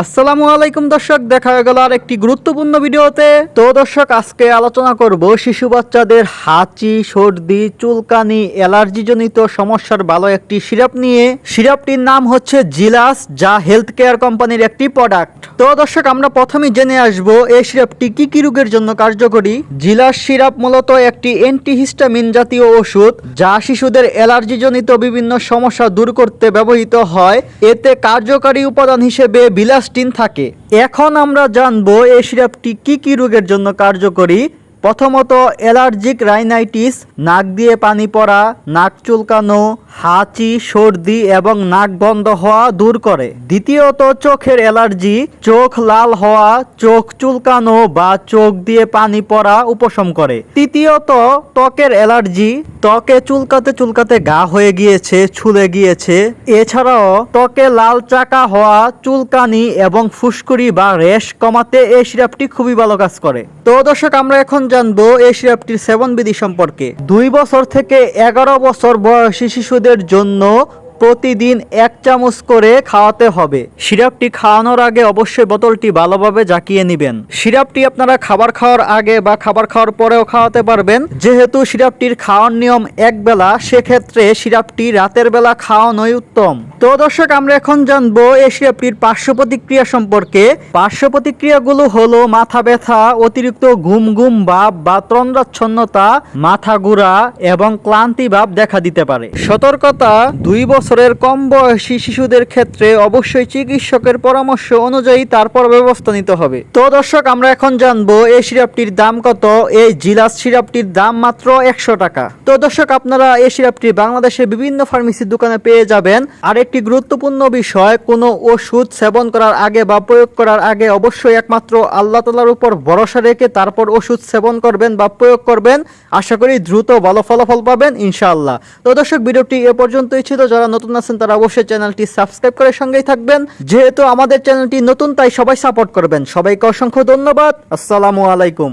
আসসালামু আলাইকুম দর্শক, দেখা হয়ে গেল আর একটি গুরুত্বপূর্ণ ভিডিওতে। তো দর্শক, আজকে আলোচনা করব শিশু বাচ্চাদের হাঁচি, সর্দি, চুলকানি, অ্যালার্জি জনিত সমস্যার ভালো একটি সিরাপ নিয়ে। সিরাপটির নাম হচ্ছে জিলাস, যা হেলথ কেয়ার কোম্পানির একটি প্রোডাক্ট। তো দর্শক, আমরা প্রথমেই জেনে আসব এই সিরাপটি কি কি রোগের জন্য কার্যকরী। জিলাস সিরাপ মূলত একটি অ্যান্টিহিস্টামিন জাতীয় ওষুধ, যা শিশুদের অ্যালার্জি জনিত বিভিন্ন সমস্যা দূর করতে ব্যবহৃত হয়। এতে কার্যকারী উপাদান হিসেবে বিলাস্টিন থাকে। এখন আমরা জানবো এই সিরাপটি কি কি রোগের জন্য কার্যকরী। প্রথমত, অ্যালার্জিক রাইনাইটিস, নাক দিয়ে পানি পড়া, নাক চুলকানো, হাঁচি, সর্দি এবং নাক বন্ধ হওয়া দূর করে। দ্বিতীয়ত, চোখের অ্যালার্জি, চোখ লাল হওয়া, চোখ চুলকানো বা চোখ দিয়ে পানি পড়া উপশম করে। তৃতীয়ত, ত্বকের অ্যালার্জি, ত্বকে চুলকাতে চুলকাতে ঘা হয়ে গিয়েছে, ছুলে গিয়েছে। এছাড়াও ত্বকে লাল চাকা হওয়া, চুলকানি এবং ফুসকুড়ি বা র্যাশ কমাতে এই সিরাপটি খুবই ভালো কাজ করে। তো দর্শক, আমরা এখন জানবো এই সিরাপটির সেবন বিধি সম্পর্কে। 2 বছর থেকে 11 বছর বয়সী শিশুদের জন্য প্রতিদিন 1 চামচ করে খাওয়াতে হবে। সিরাপটি খাওয়ানোর আগে অবশ্যই বোতলটি ভালোভাবে জাকিয়ে নেবেন। সিরাপটি আপনারা খাবার খাওয়ার আগে বা খাবার খাওয়ার পরেও খাওয়াতে পারবেন। যেহেতু সিরাপটির খাওয়ার নিয়ম এক বেলা, সেক্ষেত্রে সিরাপটি রাতের বেলা খাওয়ানোই উত্তম। তো দর্শক, আমরা এখন জানবো এই সিরাপটির পার্শ্ব প্রতিক্রিয়া সম্পর্কে। পার্শ্ব প্রতিক্রিয়াগুলো হলো মাথা ব্যথা, অতিরিক্ত ঘুম ঘুম ভাব বা তন্দ্রাচ্ছন্নতা, মাথা ঘোরা এবং ক্লান্তি ভাব দেখা দিতে পারে। সতর্কতা, 2 বছরের কম বয়সী শিশুদের ক্ষেত্রে অবশ্যই চিকিৎসকের পরামর্শ অনুযায়ী তারপর ব্যবস্থা নিতে হবে। তো দর্শক, আমরা এখন জানবো এই সিরাপটির দাম কত। এই জিলাস সিরাপটির দাম মাত্র 100 টাকা। তো দর্শক, আপনারা এই সিরাপটি বাংলাদেশের বিভিন্ন ফার্মেসির দোকানে পেয়ে যাবেন। আর একটি গুরুত্বপূর্ণ বিষয়, কোনো ওষুধ সেবন করার আগে বা প্রয়োগ করার আগে অবশ্যই একমাত্র আল্লাহ তাআলার উপর ভরসা রেখে তারপর ওষুধ সেবন করবেন বা প্রয়োগ করবেন। আশা করি দ্রুত ভালো ফলাফল পাবেন ইনশাআল্লাহ। তো দর্শক, ভিডিওটি এ পর্যন্তই ছিল। যারা নতুন আছেন তারা অবশ্যই চ্যানেলটি সাবস্ক্রাইব করে সঙ্গেই থাকবেন। যেহেতু আমাদের চ্যানেলটি নতুন, তাই সবাই সাপোর্ট করবেন। সবাইকে অসংখ্য ধন্যবাদ। আসসালামু আলাইকুম।